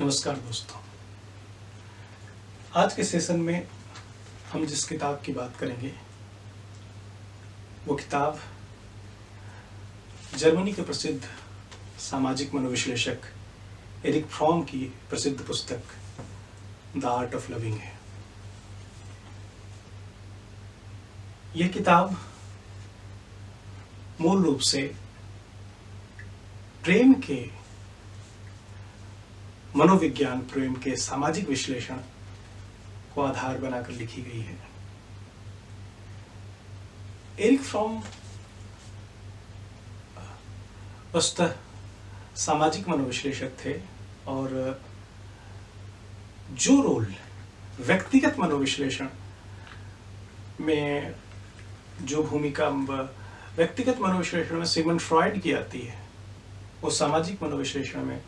नमस्कार दोस्तों। आज के सेशन में हम जिस किताब की बात करेंगे वो किताब जर्मनी के प्रसिद्ध सामाजिक मनोविश्लेषक एरिक फ्रॉम की प्रसिद्ध पुस्तक द आर्ट ऑफ लविंग है। यह किताब मूल रूप से प्रेम के मनोविज्ञान, प्रेम के सामाजिक विश्लेषण को आधार बनाकर लिखी गई है। एरिक फ्रॉम वस्तुतः सामाजिक मनोविश्लेषक थे और जो रोल व्यक्तिगत मनोविश्लेषण में, जो भूमिका व्यक्तिगत मनोविश्लेषण में सिगमंड फ्रॉइड की आती है, वो सामाजिक मनोविश्लेषण में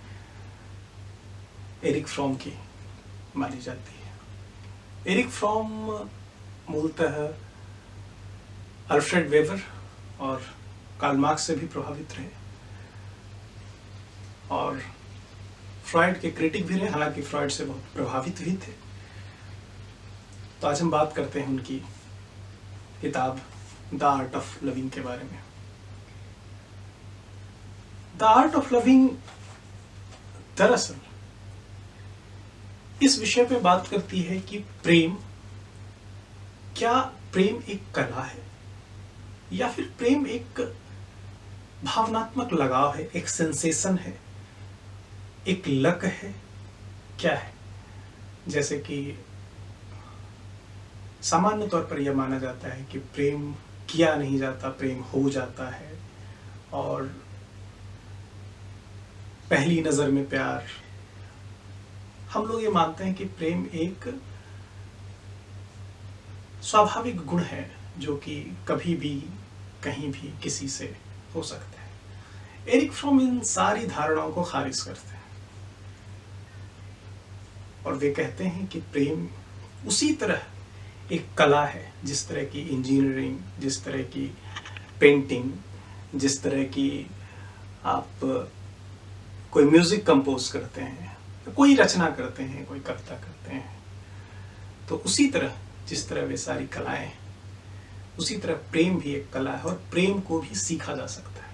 एरिक फ्रॉम की मानी जाती है। एरिक फ्रॉम मूलतः अल्फ्रेड वेबर और कार्ल मार्क्स से भी प्रभावित रहे और फ्रॉइड के क्रिटिक भी रहे, हालांकि फ्रॉइड से बहुत प्रभावित भी थे। तो आज हम बात करते हैं उनकी किताब द आर्ट ऑफ लविंग के बारे में। द आर्ट ऑफ लविंग दरअसल इस विषय पे बात करती है कि प्रेम एक कला है या फिर प्रेम एक भावनात्मक लगाव है, एक सेंसेशन है, एक लक है, क्या है। जैसे कि सामान्य तौर पर यह माना जाता है कि प्रेम किया नहीं जाता, प्रेम हो जाता है और पहली नजर में प्यार। हम लोग ये मानते हैं कि प्रेम एक स्वाभाविक गुण है जो कि कभी भी कहीं भी किसी से हो सकता है। एरिक फ्रॉम इन सारी धारणाओं को खारिज करते हैं और वे कहते हैं कि प्रेम उसी तरह एक कला है, जिस तरह की इंजीनियरिंग, जिस तरह की पेंटिंग, जिस तरह की आप कोई म्यूजिक कंपोज करते हैं, कोई रचना करते हैं, कोई कविता करते हैं, तो उसी तरह जिस तरह वे सारी कलाएं, उसी तरह प्रेम भी एक कला है और प्रेम को भी सीखा जा सकता है।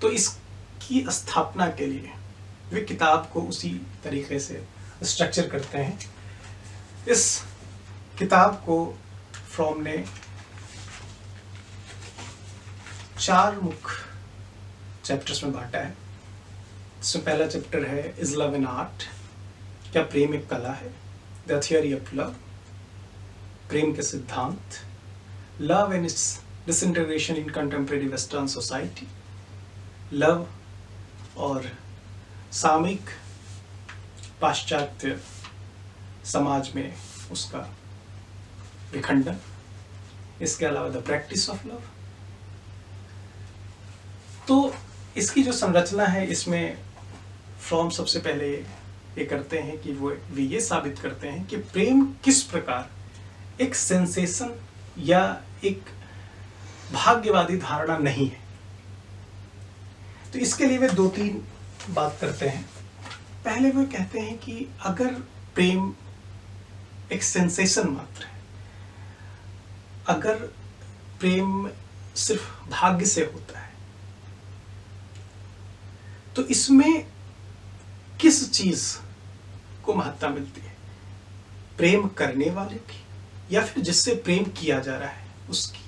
तो इसकी स्थापना के लिए वे किताब को उसी तरीके से स्ट्रक्चर करते हैं। इस किताब को फ्रॉम ने 4 मुख्य चैप्टर्स में बांटा है। इसमें पहला चैप्टर है इज लव एन आर्ट, क्या प्रेम एक कला है, द थियोरी ऑफ लव, प्रेम के सिद्धांत, love and it's disintegration in contemporary western society, love और सामयिक पाश्चात्य समाज में उसका विखंडन, इसके अलावा द प्रैक्टिस ऑफ लव। तो इसकी जो संरचना है, इसमें फ्रॉम सबसे पहले ये करते हैं कि वे ये साबित करते हैं कि प्रेम किस प्रकार एक सेंसेशन या एक भाग्यवादी धारणा नहीं है। तो इसके लिए वे 2-3 बात करते हैं। पहले वे कहते हैं कि अगर प्रेम एक सेंसेशन मात्र है, अगर प्रेम सिर्फ भाग्य से होता है, तो इसमें किस चीज को महत्ता मिलती है, प्रेम करने वाले की या फिर जिससे प्रेम किया जा रहा है उसकी।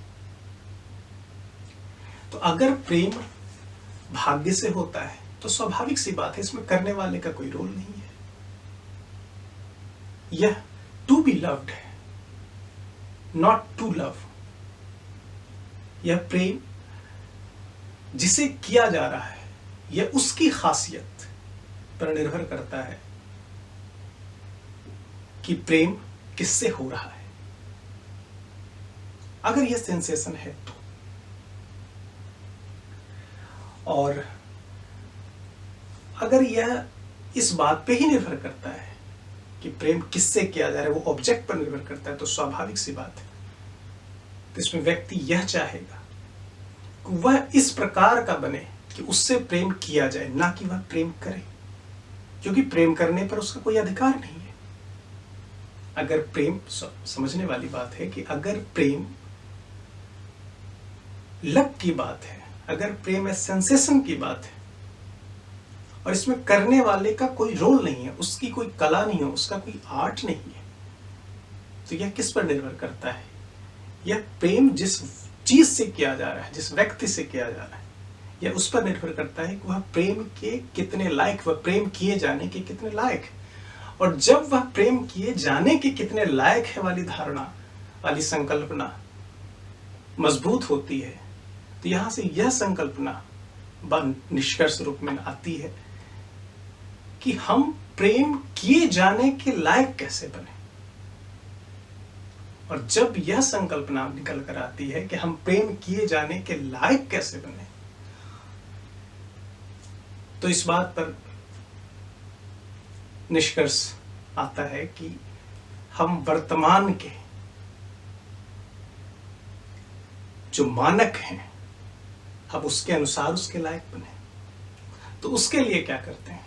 तो अगर प्रेम भाग्य से होता है तो स्वाभाविक सी बात है, इसमें करने वाले का कोई रोल नहीं है। यह टू बी लव्ड है, नॉट टू लव। यह प्रेम जिसे किया जा रहा है, यह उसकी खासियत पर निर्भर करता है कि प्रेम किससे हो रहा है। अगर यह सेंसेशन है तो, और अगर यह इस बात पे ही निर्भर करता है कि प्रेम किससे किया जा रहा है, वो ऑब्जेक्ट पर निर्भर करता है, तो स्वाभाविक सी बात है तो इसमें व्यक्ति यह चाहेगा कि वह इस प्रकार का बने कि उससे प्रेम किया जाए, ना कि वह प्रेम करे, क्योंकि प्रेम करने पर उसका कोई अधिकार नहीं है। अगर प्रेम, समझने वाली बात है कि अगर प्रेम लक की बात है, अगर प्रेम है सेंसेशन की बात है, और इसमें करने वाले का कोई रोल नहीं है, उसकी कोई कला नहीं है, उसका कोई आर्ट नहीं है, तो यह किस पर निर्भर करता है? यह प्रेम जिस चीज से किया जा रहा है, जिस व्यक्ति से किया जा रहा है, यह उस पर निर्भर करता है कि वह प्रेम के कितने लायक, वह प्रेम किए जाने के कितने लायक। और जब वह प्रेम किए जाने के कितने लायक है वाली धारणा, वाली संकल्पना मजबूत होती है, तो यहां से यह संकल्पना निष्कर्ष रूप में आती है कि हम प्रेम किए जाने के लायक कैसे बने। और जब यह संकल्पना निकल कर आती है कि हम प्रेम किए जाने के लायक कैसे बने, तो इस बात पर निष्कर्ष आता है कि हम वर्तमान के जो मानक हैं, हम उसके अनुसार उसके लायक बने। तो उसके लिए क्या करते हैं?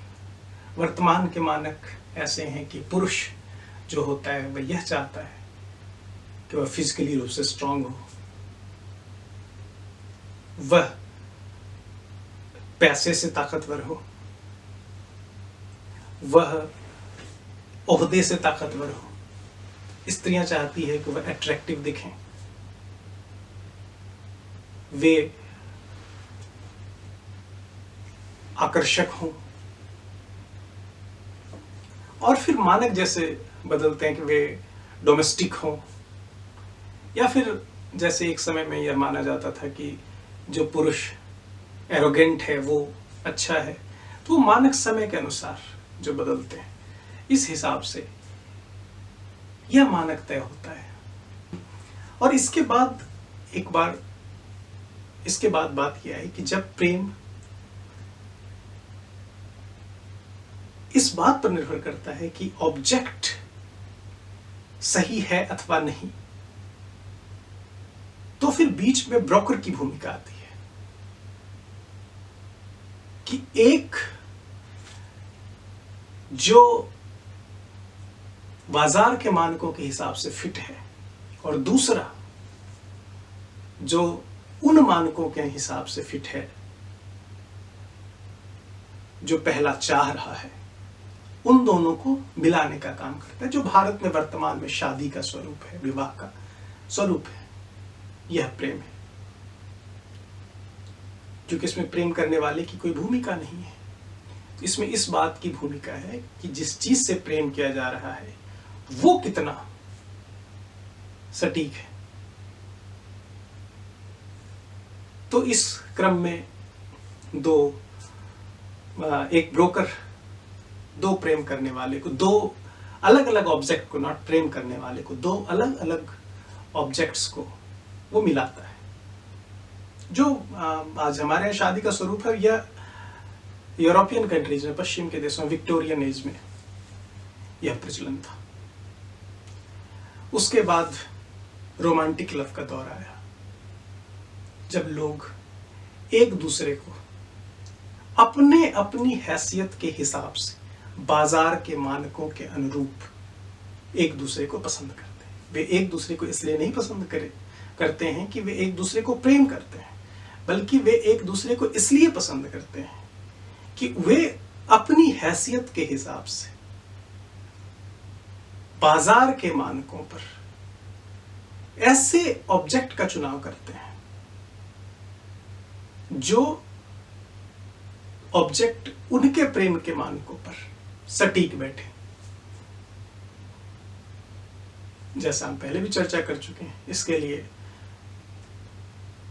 वर्तमान के मानक ऐसे हैं कि पुरुष जो होता है वह यह चाहता है कि वह फिजिकली रूप से स्ट्रांग हो, वह पैसे से ताकतवर हो, वह ओहदे से ताकतवर हो। स्त्रियां चाहती है कि वह अट्रैक्टिव दिखें, वे आकर्षक हों। और फिर मानक जैसे बदलते हैं कि वे डोमेस्टिक हों, या फिर जैसे एक समय में यह माना जाता था कि जो पुरुष एरोगेंट है वो अच्छा है। तो मानक समय के अनुसार जो बदलते हैं, इस हिसाब से यह मानक तय होता है। और इसके बाद बात यह है कि जब प्रेम इस बात पर निर्भर करता है कि ऑब्जेक्ट सही है अथवा नहीं, तो फिर बीच में ब्रोकर की भूमिका आती है कि एक जो बाजार के मानकों के हिसाब से फिट है, और दूसरा जो उन मानकों के हिसाब से फिट है जो पहला चाह रहा है, उन दोनों को मिलाने का काम करता है, जो भारत में वर्तमान में शादी का स्वरूप है, विवाह का स्वरूप है। यह प्रेम है, क्योंकि इसमें प्रेम करने वाले की कोई भूमिका नहीं है। इसमें इस बात की भूमिका है कि जिस चीज से प्रेम किया जा रहा है वो कितना सटीक है। तो इस क्रम में एक ब्रोकर दो प्रेम करने वाले को, दो अलग अलग ऑब्जेक्ट को, नॉट प्रेम करने वाले को, दो अलग अलग ऑब्जेक्ट्स को वो मिलाता है। जो आज हमारे यहाँ शादी का स्वरूप है, यह यूरोपियन कंट्रीज में, पश्चिम के देशों में, विक्टोरियन एज में यह प्रचलन था। उसके बाद रोमांटिक लव का दौर आया, जब लोग एक दूसरे को अपने अपनी हैसियत के हिसाब से, बाजार के मानकों के अनुरूप एक दूसरे को पसंद करते हैं। वे एक दूसरे को इसलिए नहीं पसंद करते हैं कि वे एक दूसरे को प्रेम करते हैं, बल्कि वे एक दूसरे को इसलिए पसंद करते हैं कि वे अपनी हैसियत के हिसाब से बाजार के मानकों पर ऐसे ऑब्जेक्ट का चुनाव करते हैं जो ऑब्जेक्ट उनके प्रेम के मानकों पर सटीक बैठे। जैसा हम पहले भी चर्चा कर चुके हैं, इसके लिए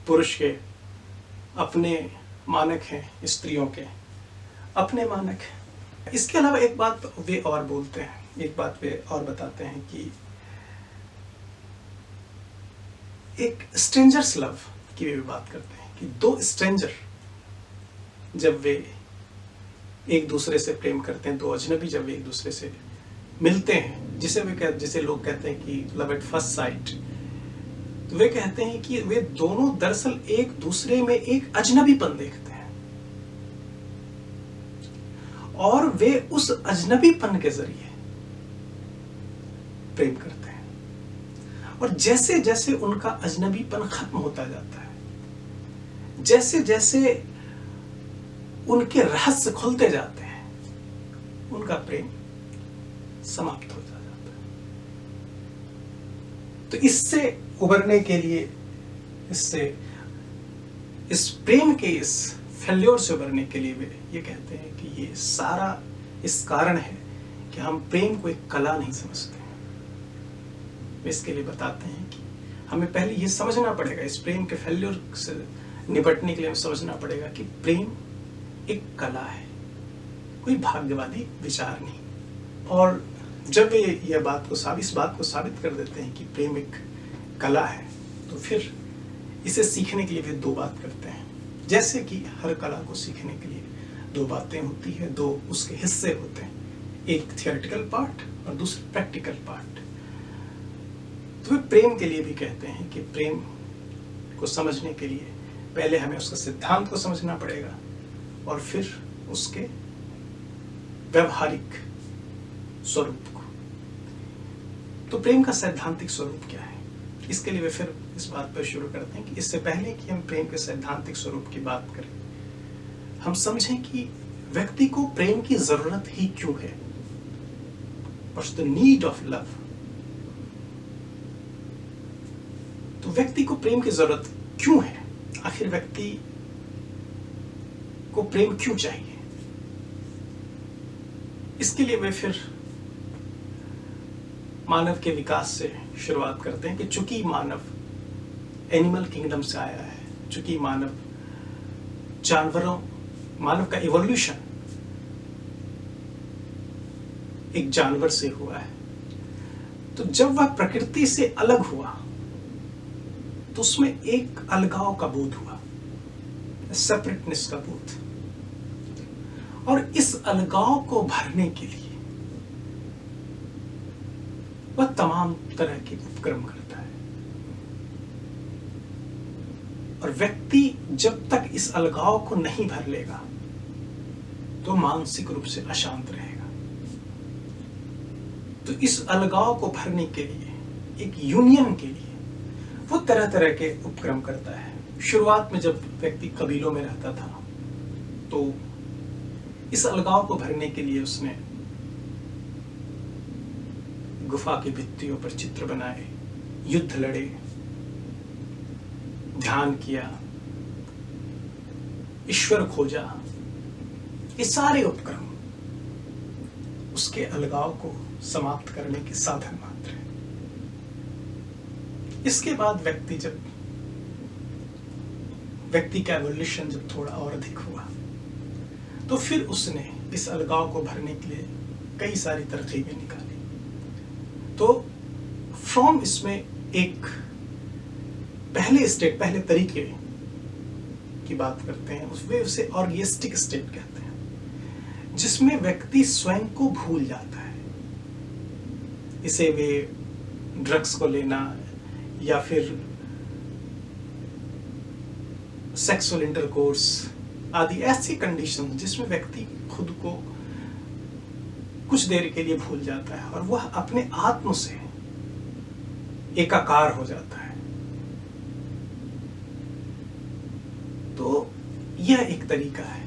पुरुष के अपने मानक हैं, स्त्रियों के अपने मानक हैं। इसके अलावा एक बात वे और बोलते हैं, एक बात वे और बताते हैं कि एक स्ट्रेंजर्स लव की वे बात करते हैं कि दो स्ट्रेंजर जब वे एक दूसरे से प्रेम करते हैं, दो अजनबी जब वे एक दूसरे से मिलते हैं, जिसे लोग कहते हैं कि लव एट फर्स्ट साइट, तो वे कहते हैं कि वे दोनों दरअसल एक दूसरे में एक अजनबीपन देखते हैं। और वे उस अजनबीपन के जरिए प्रेम करते हैं। और जैसे जैसे उनका अजनबीपन खत्म होता जाता है, जैसे जैसे उनके रहस्य खुलते जाते हैं, उनका प्रेम समाप्त हो जाता है। तो इससे उबरने के लिए, इस प्रेम के इस फेल्योर से उबरने के लिए वे ये कहते हैं कि ये सारा इस कारण है कि हम प्रेम को एक कला नहीं समझते। वे इसके लिए बताते हैं कि हमें पहले ये समझना पड़ेगा, इस प्रेम के फेल्योर से निपटने के लिए हमें समझना पड़ेगा कि प्रेम एक कला है, कोई भाग्यवादी विचार नहीं। और जब वे इस बात को साबित कर देते हैं कि प्रेम एक कला है, तो फिर इसे सीखने के लिए वे दो बात करते हैं। जैसे कि हर कला को सीखने के लिए दो बातें होती है, दो उसके हिस्से होते हैं, एक थियोरेटिकल पार्ट और दूसरा प्रैक्टिकल पार्ट। तो वे प्रेम के लिए भी कहते हैं कि प्रेम को समझने के लिए पहले हमें उसका सिद्धांत को समझना पड़ेगा और फिर उसके व्यवहारिक स्वरूप को। तो प्रेम का सैद्धांतिक स्वरूप क्या है, इसके लिए वे फिर इस बात पर शुरू करते हैं कि इससे पहले कि हम प्रेम के सैद्धांतिक स्वरूप की बात करें, हम समझें कि व्यक्ति को प्रेम की जरूरत ही क्यों है। What's the need of love? तो व्यक्ति को प्रेम की जरूरत क्यों है, आखिर व्यक्ति को प्रेम क्यों चाहिए। इसके लिए वे फिर मानव के विकास से शुरुआत करते हैं कि चूंकि मानव एनिमल किंगडम से आया है, चूंकि मानव का इवोल्यूशन एक जानवर से हुआ है, तो जब वह प्रकृति से अलग हुआ तो उसमें एक अलगाव का बोध हुआ, सेपरेटनेस का बोध। और इस अलगाव को भरने के लिए वह तमाम तरह के उपक्रम करता है। और व्यक्ति जब तक इस अलगाव को नहीं भर लेगा तो मानसिक रूप से अशांत रहेगा। तो इस अलगाव को भरने के लिए, एक यूनियन के लिए वो तरह तरह के उपक्रम करता है। शुरुआत में जब व्यक्ति कबीलों में रहता था तो इस अलगाव को भरने के लिए उसने गुफा की भित्तियों पर चित्र बनाए, युद्ध लड़े, ध्यान किया, ईश्वर खोजा। ये सारे उपक्रम उसके अलगाव को समाप्त करने के साधन मात्र हैं। इसके बाद व्यक्ति का एवोल्यूशन जब थोड़ा और अधिक हुआ तो फिर उसने इस अलगाव को भरने के लिए कई सारी तरकीबें निकाली। तो फ्रॉम इसमें एक पहले तरीके की बात करते हैं, उसे ऑर्गिस्टिक स्टेट कहते हैं, जिसमें व्यक्ति स्वयं को भूल जाता है। इसे वे ड्रग्स को लेना या फिर सेक्सुअल इंटरकोर्स आदि ऐसी कंडीशन जिसमें व्यक्ति खुद को कुछ देर के लिए भूल जाता है और वह अपने आत्म से एकाकार हो जाता है। तो यह एक तरीका है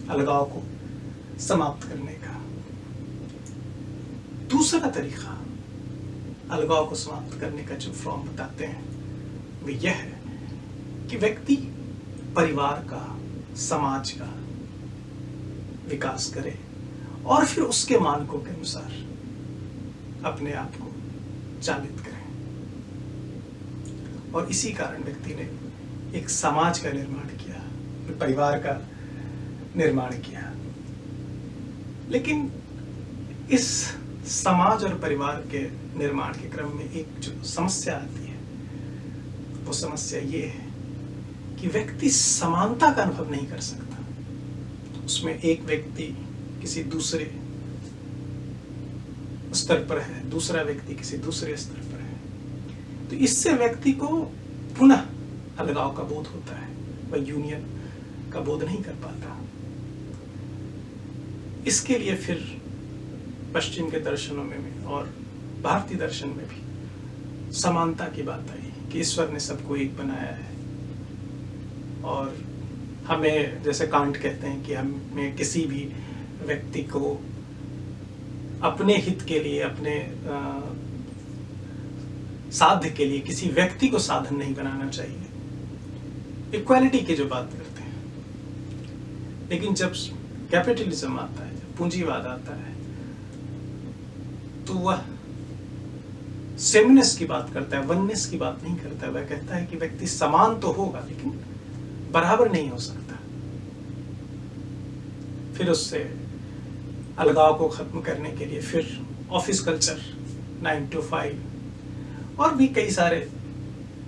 अलगाव को समाप्त करने का। दूसरा तरीका अलगाव को समाप्त करने का जो फ्रॉम बताते हैं वो यह है कि व्यक्ति परिवार का, समाज का विकास करे और फिर उसके मानकों के अनुसार अपने आप को चालित करें। और इसी कारण व्यक्ति ने एक समाज का निर्माण किया, परिवार का निर्माण किया। लेकिन इस समाज और परिवार के निर्माण के क्रम में एक जो समस्या आती है वो समस्या ये है कि व्यक्ति समानता का अनुभव नहीं कर सकता। उसमें एक व्यक्ति किसी दूसरे स्तर पर है, दूसरा व्यक्ति किसी दूसरे स्तर पर है। तो इससे व्यक्ति को पुनः अलगाव का बोध होता है, वह यूनियन का बोध नहीं कर पाता। इसके लिए फिर पश्चिम के दर्शनों में भी और भारतीय दर्शन में भी समानता की बात आई कि ईश्वर ने सबको एक बनाया है, और हमें, जैसे कांट कहते हैं कि हमें किसी भी व्यक्ति को अपने हित के लिए, अपने साध्य के लिए किसी व्यक्ति को साधन नहीं बनाना चाहिए। इक्वालिटी की जो बात करते हैं, लेकिन जब कैपिटलिज्म आता है, जब पूंजीवाद आता है, तो वह सेमनेस की बात करता है, वननेस की बात नहीं करता है। वह कहता है कि व्यक्ति समान तो होगा लेकिन बराबर नहीं हो सकता। फिर उससे अलगाव को खत्म करने के लिए फिर ऑफिस कल्चर, 9 to 5 और भी कई सारे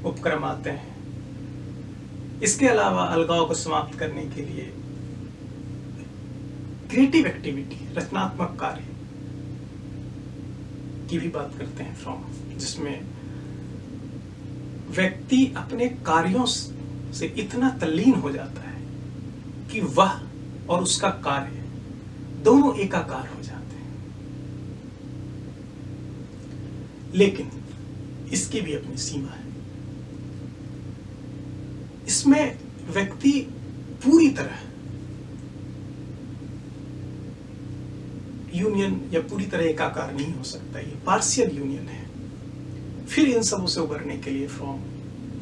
उपक्रम आते हैं। इसके अलावा अलगाव को समाप्त करने के लिए क्रिएटिव एक्टिविटी, रचनात्मक कार्य की भी बात करते हैं फ्रॉम, जिसमें व्यक्ति अपने कार्यों से इतना तल्लीन हो जाता है कि वह और उसका कार्य दोनों एकाकार हो जाते हैं। लेकिन इसकी भी अपनी सीमा है। इसमें व्यक्ति पूरी तरह यूनियन या पूरी तरह एकाकार नहीं हो सकता, ये पार्शियल यूनियन है। फिर इन सबों से उबरने के लिए फ्रॉम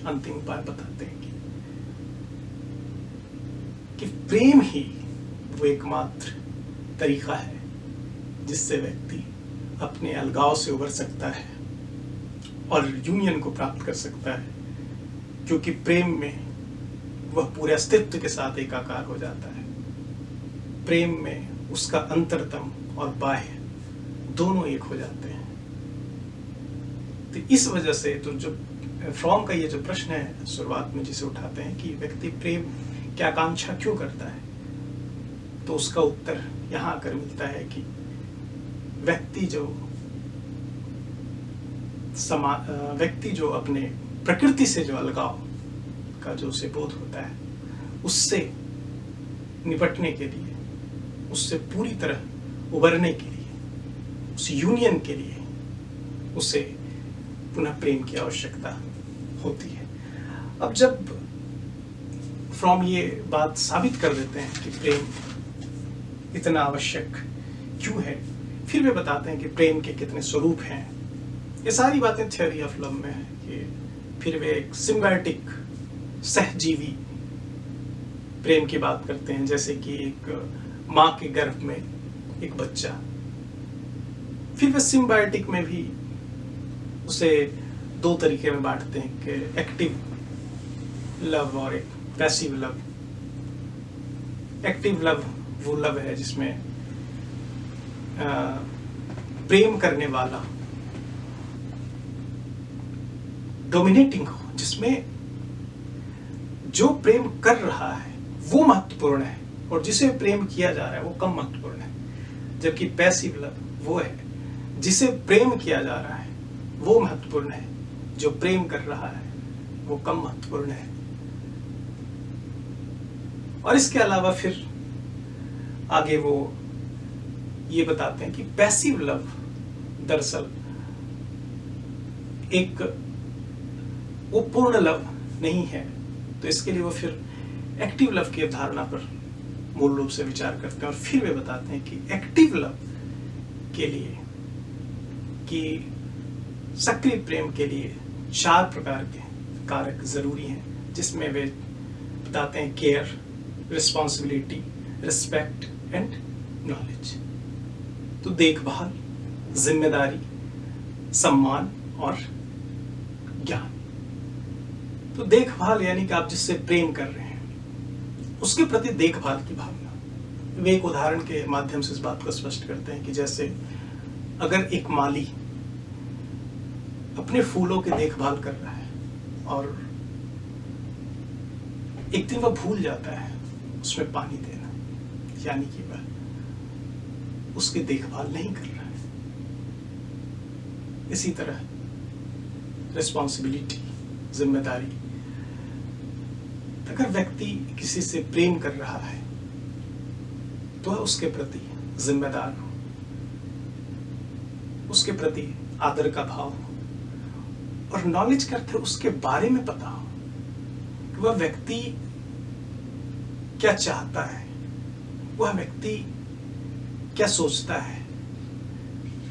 अंतिम उपाय बताते हैं कि प्रेम ही वो एकमात्र तरीका है जिससे व्यक्ति अपने अलगाव से उबर सकता है और यूनियन को प्राप्त कर सकता है, क्योंकि प्रेम में वह पूरे अस्तित्व के साथ एकाकार हो जाता है। प्रेम में उसका अंतरतम और बाह्य दोनों एक हो जाते हैं। तो इस वजह से तो जो फ्रॉम का ये जो प्रश्न है शुरुआत में जिसे उठाते हैं कि व्यक्ति प्रेम की आकांक्षा क्यों करता है, तो उसका उत्तर यहाँ आकर मिलता है कि व्यक्ति जो अपने प्रकृति से जो अलगाव का जो उसे बोध होता है, उससे निपटने के लिए, उससे पूरी तरह उबरने के लिए, उस यूनियन के लिए उसे पुनः प्रेम की आवश्यकता होती है। अब जब फ्रॉम ये बात साबित कर देते हैं कि प्रेम इतना आवश्यक क्यों है, फिर वे बताते हैं कि प्रेम के कितने स्वरूप हैं। ये सारी बातें थ्योरी ऑफ लव में है कि फिर वे एक सिम्बायोटिक, सहजीवी प्रेम की बात करते हैं, जैसे कि एक माँ के गर्भ में एक बच्चा। फिर वे सिम्बायोटिक में भी उसे दो तरीके में बांटते हैं कि एक्टिव लव और एक पैसिव लव। एक्टिव लव वो लव है जिसमें प्रेम करने वाला डोमिनेटिंग हो, जिसमें जो प्रेम कर रहा है वो महत्वपूर्ण है और जिसे प्रेम किया जा रहा है वो कम महत्वपूर्ण है। जबकि पैसिव लव वो है जिसे प्रेम किया जा रहा है वो महत्वपूर्ण है, जो प्रेम कर रहा है वो कम महत्वपूर्ण है। और इसके अलावा फिर आगे वो ये बताते हैं कि पैसिव लव दरअसल एक वो पूर्ण लव नहीं है, तो इसके लिए वो फिर एक्टिव लव की अवधारणा पर मूल रूप से विचार करते हैं। और फिर वे बताते हैं कि एक्टिव लव के लिए, कि सक्रिय प्रेम के लिए 4 प्रकार के कारक जरूरी हैं, जिसमें वे बताते हैं care, responsibility, respect and knowledge. तो देखभाल, जिम्मेदारी, सम्मान और ज्ञान। तो देखभाल यानी कि आप जिससे प्रेम कर रहे हैं उसके प्रति देखभाल की भावना। वे एक उदाहरण के माध्यम से इस बात को स्पष्ट करते हैं कि जैसे अगर एक माली अपने फूलों की देखभाल कर रहा है और एक दिन वह भूल जाता है उसमें पानी देना, यानी कि वह उसकी देखभाल नहीं कर रहा है। इसी तरह रिस्पॉन्सिबिलिटी, जिम्मेदारी, अगर व्यक्ति किसी से प्रेम कर रहा है तो वह उसके प्रति जिम्मेदार हो, उसके प्रति आदर का भाव हो, और नॉलेज करते उसके बारे में पता हो कि वह व्यक्ति क्या चाहता है, वह व्यक्ति क्या सोचता है,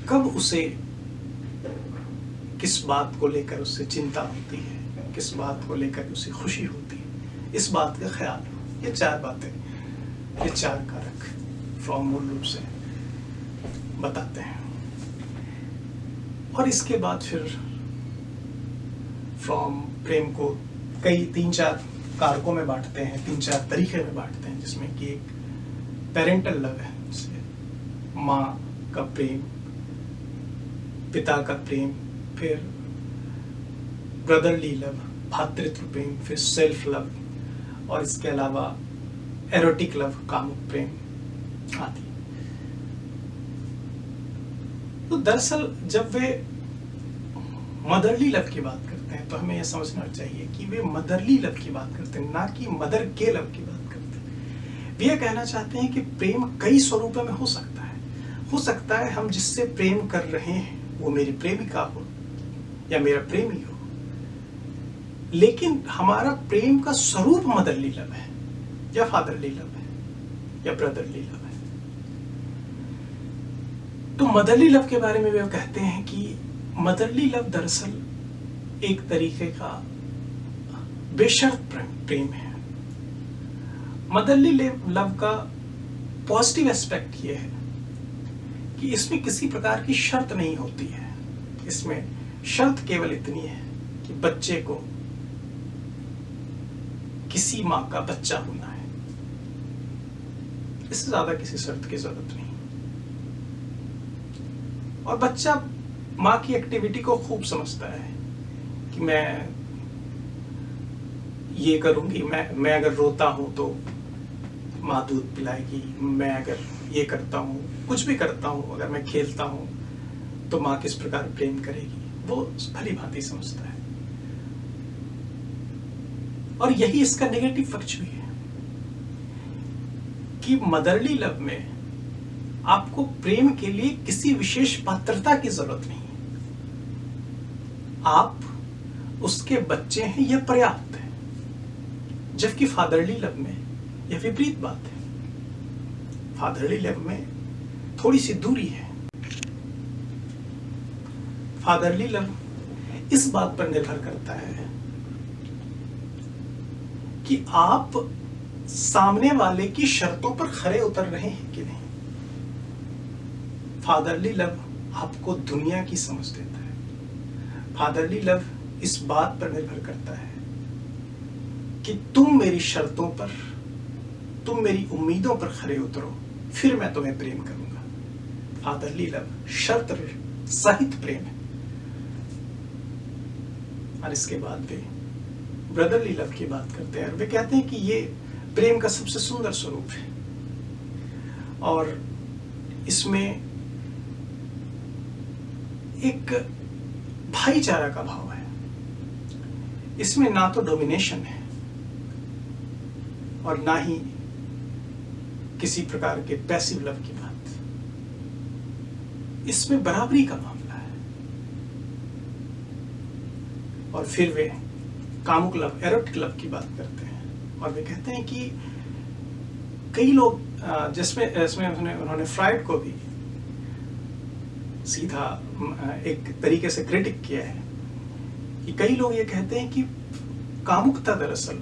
कब उसे किस बात को लेकर उससे चिंता होती है, किस बात को लेकर उसे खुशी होती है, इस बात का ख्याल हो। ये 4 बातें, ये 4 कारक फ्रॉम मूल रूप से बताते हैं। और इसके बाद फिर फ्रॉम प्रेम को कई 3-4 कारकों में बांटते हैं, 3-4 तरीके में बांटते हैं, जिसमें कि एक पेरेंटल लव है, जैसे माँ का प्रेम, पिता का प्रेम, फिर ब्रदरली लव, भातृत्व प्रेम, फिर सेल्फ लव, और इसके अलावा एरोटिक लव, कामुक प्रेम आदि। तो दरअसल जब वे मदरली लव की बात करते हैं तो हमें यह समझना चाहिए कि वे मदरली लव की बात करते हैं, ना कि मदर के लव की बात करते हैं। वे यह कहना चाहते हैं कि प्रेम कई स्वरूपों में हो सकता है। हो सकता है हम जिससे प्रेम कर रहे हैं वो मेरी प्रेमिका हो या मेरा प्रेमी हो, लेकिन हमारा प्रेम का स्वरूप मदरली लव है या फादरली लव है या ब्रदरली लव है। तो मदरली लव के बारे में वे कहते हैं कि मदरली लव दरअसल एक तरीके का बेशर्त प्रेम है। मदरली लव का पॉजिटिव एस्पेक्ट ये है कि इसमें किसी प्रकार की शर्त नहीं होती है। इसमें शर्त केवल इतनी है कि बच्चे को किसी माँ का बच्चा होना है, इससे ज्यादा किसी शर्त की जरूरत नहीं। और बच्चा माँ की एक्टिविटी को खूब समझता है कि मैं ये करूंगी, मैं अगर रोता हूं तो माँ दूध पिलाएगी, मैं अगर ये करता हूँ, कुछ भी करता हूँ, अगर मैं खेलता हूँ तो माँ किस प्रकार प्रेम करेगी, वो भली भांति समझता है। और यही इसका नेगेटिव पक्ष भी है कि मदरली लव में आपको प्रेम के लिए किसी विशेष पात्रता की जरूरत नहीं है। आप उसके बच्चे हैं, यह पर्याप्त है। जबकि फादरली लव में यह विपरीत बात है। फादरली लव में थोड़ी सी दूरी है। फादरली लव इस बात पर निर्भर करता है कि आप सामने वाले की शर्तों पर खरे उतर रहे हैं कि नहीं। फादरली लव आपको दुनिया की समझ देता है। फादरली लव इस बात पर निर्भर करता है कि तुम मेरी शर्तों पर, तुम मेरी उम्मीदों पर खरे उतरो, फिर मैं तुम्हें प्रेम करूंगा। फादरली लव शर्त सहित प्रेम है। और इसके बाद वे ब्रदरली लव की बात करते हैं और वे कहते हैं कि ये प्रेम का सबसे सुंदर स्वरूप है और इसमें एक भाईचारा का भाव है। इसमें ना तो डोमिनेशन है और ना ही किसी प्रकार के पैसिव लव की बात। इसमें बराबरी का मामला है। और फिर वे कामुक लव, एरोटिक लव की बात करते हैं और वे कहते हैं कि कई लोग, जिसमें उन्होंने फ्राइड को भी सीधा एक तरीके से क्रिटिक किया है कि कई लोग ये कहते हैं कि कामुकता दरअसल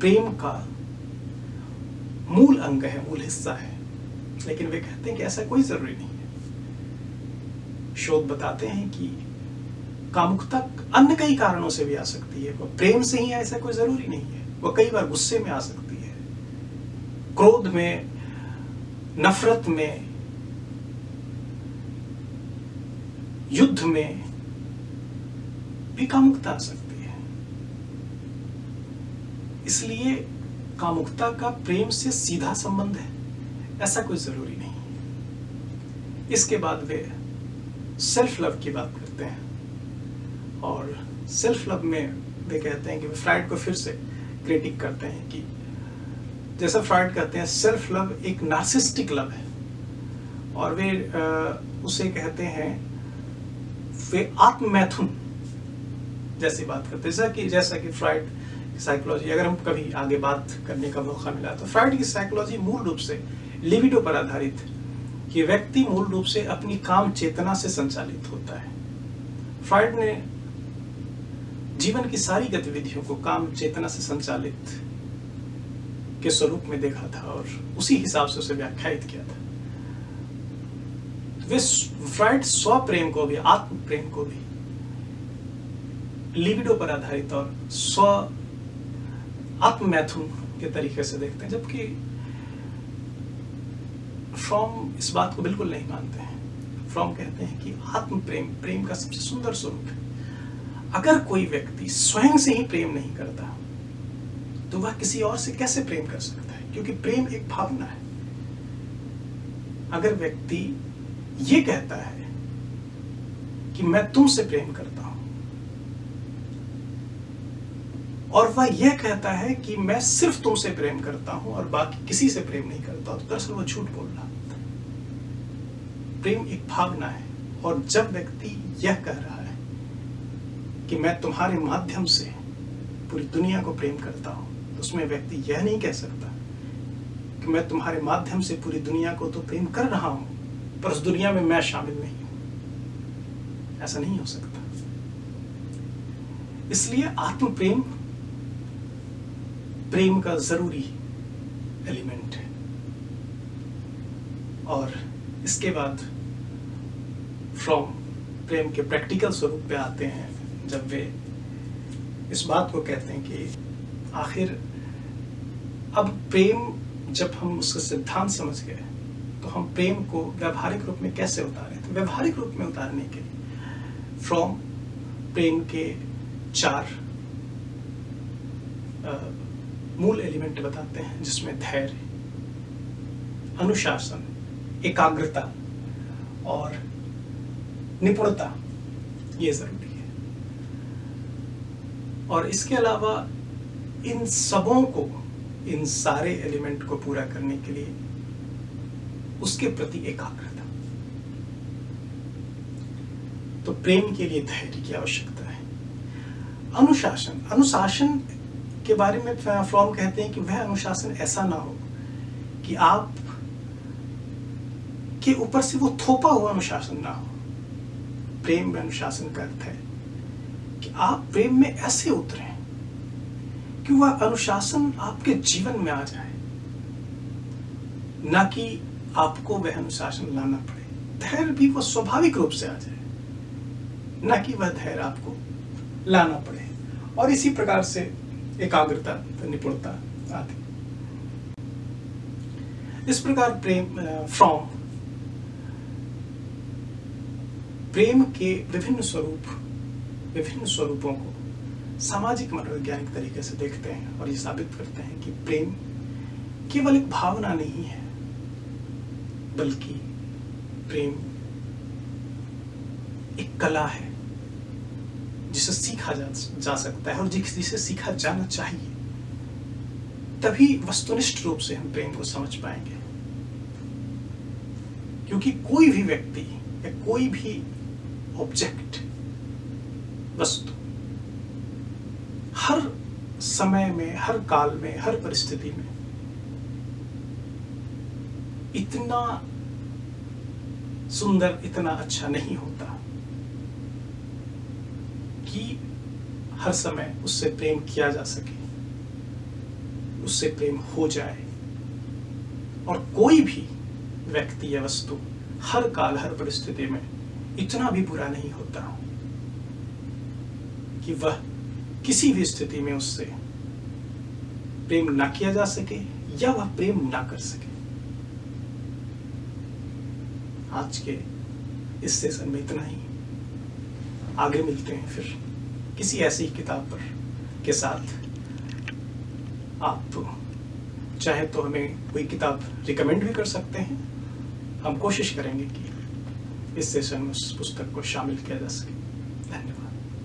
प्रेम का मूल अंग है, मूल हिस्सा है। लेकिन वे कहते हैं कि ऐसा कोई जरूरी नहीं है। शोध बताते हैं कि कामुकता अन्य कई कारणों से भी आ सकती है। वो प्रेम से ही ऐसा कोई जरूरी नहीं है। वो कई बार गुस्से में आ सकती है, क्रोध में, नफरत में, युद्ध में भी कामुकता आ सकती है। इसलिए कामुकता का प्रेम से सीधा संबंध है, ऐसा कोई जरूरी नहीं। इसके बाद वे सेल्फ लव की बात करते हैं और सेल्फ लव में वे कहते हैं कि वे फ्राइड को फिर से क्रिटिक करते हैं कि जैसा फ्राइड कहते हैं सेल्फ लव एक नार्सिस्टिक लव है। और वे उसे कहते हैं, वे आत्ममैथुन जैसी बात करते हैं। जैसा कि फ्राइड की साइकोलॉजी, अगर हम कभी आगे बात करने का मौका मिला तो फ्राइड की साइकोलॉजी मूल रूप से लिबिडो पर आधारित है कि व्यक्ति मूल रूप से अपनी काम चेतना से संचालित होता है। फ्राइड ने जीवन की सारी गतिविधियों को काम चेतना से संचालित के स्वरूप में देखा था और उसी हिसाब से उसे व्याख्यायित किया था। वे फ्राइड स्वप्रेम को भी, आत्म प्रेम को भी लिबिडो पर आधारित और स्व आत्ममैथुन के तरीके से देखते हैं, जबकि फ्रॉम इस बात को बिल्कुल नहीं मानते हैं। फ्रॉम कहते हैं कि आत्म प्रेम प्रेम का सबसे सुंदर स्वरूप है। अगर कोई व्यक्ति स्वयं से ही प्रेम नहीं करता तो वह किसी और से कैसे प्रेम कर सकता है, क्योंकि प्रेम एक भावना है। अगर व्यक्ति ये कहता है कि मैं तुमसे प्रेम करता हूं और वह यह कहता है कि मैं सिर्फ तुमसे प्रेम करता हूं और बाकी किसी से प्रेम नहीं करता, तो दरअसल वह झूठ बोल रहा होता है। प्रेम एक भावना है, और जब व्यक्ति यह कह रहा है कि मैं तुम्हारे माध्यम से पूरी दुनिया को प्रेम करता हूं, तो उसमें व्यक्ति यह नहीं कह सकता कि मैं तुम्हारे माध्यम से पूरी दुनिया को तो प्रेम कर रहा हूं, पर उस दुनिया में मैं शामिल नहीं हूं। ऐसा नहीं हो सकता। इसलिए आत्म प्रेम प्रेम का जरूरी एलिमेंट है। और इसके बाद फ्रॉम प्रेम के प्रैक्टिकल स्वरूप पे आते हैं, जब वे इस बात को कहते हैं कि आखिर अब प्रेम, जब हम उसका सिद्धांत समझ गए तो हम प्रेम को व्यवहारिक रूप में कैसे उतारें। तो व्यवहारिक रूप में उतारने के लिए फ्रॉम प्रेम के 4 मूल एलिमेंट बताते हैं, जिसमें धैर्य, अनुशासन, एकाग्रता और निपुणता ये जरूरी है। और इसके अलावा इन सबों को, इन सारे एलिमेंट को पूरा करने के लिए उसके प्रति एकाग्रता। तो प्रेम के लिए धैर्य की आवश्यकता है। अनुशासन, अनुशासन के बारे में फ्रॉम कहते हैं कि वह अनुशासन ऐसा ना हो कि आप के ऊपर से वो थोपा हुआ अनुशासन ना हो। प्रेम में अनुशासन का अर्थ है कि आप प्रेम में ऐसे उतरें कि वह अनुशासन आपके जीवन में आ जाए, ना कि आपको वह अनुशासन लाना पड़े। धैर्य भी वो स्वाभाविक रूप से आ जाए, ना कि वह धैर्य आपको लाना पड़े। और इसी प्रकार से एकाग्रता, निपुणता आदि। इस प्रकार प्रेम फ्रॉम प्रेम के विभिन्न स्वरूपों को सामाजिक मनोवैज्ञानिक तरीके से देखते हैं और ये साबित करते हैं कि प्रेम केवल एक भावना नहीं है, बल्कि प्रेम एक कला है जिसे सीखा जा सकता है और जिसे सीखा जाना चाहिए। तभी वस्तुनिष्ठ रूप से हम प्रेम को समझ पाएंगे, क्योंकि कोई भी व्यक्ति या कोई भी ऑब्जेक्ट, वस्तु हर समय में, हर काल में, हर परिस्थिति में इतना सुंदर, इतना अच्छा नहीं होता कि हर समय उससे प्रेम किया जा सके, उससे प्रेम हो जाए। और कोई भी व्यक्ति या वस्तु हर काल, हर परिस्थिति में इतना भी बुरा नहीं होता कि वह किसी भी स्थिति में उससे प्रेम ना किया जा सके या वह प्रेम ना कर सके। आज के इस सेशन में इतना ही। आगे मिलते हैं फिर किसी ऐसी किताब पर के साथ। आप चाहे तो हमें कोई किताब रिकमेंड भी कर सकते हैं। हम कोशिश करेंगे कि इस सेशन में उस पुस्तक को शामिल किया जा सके। धन्यवाद।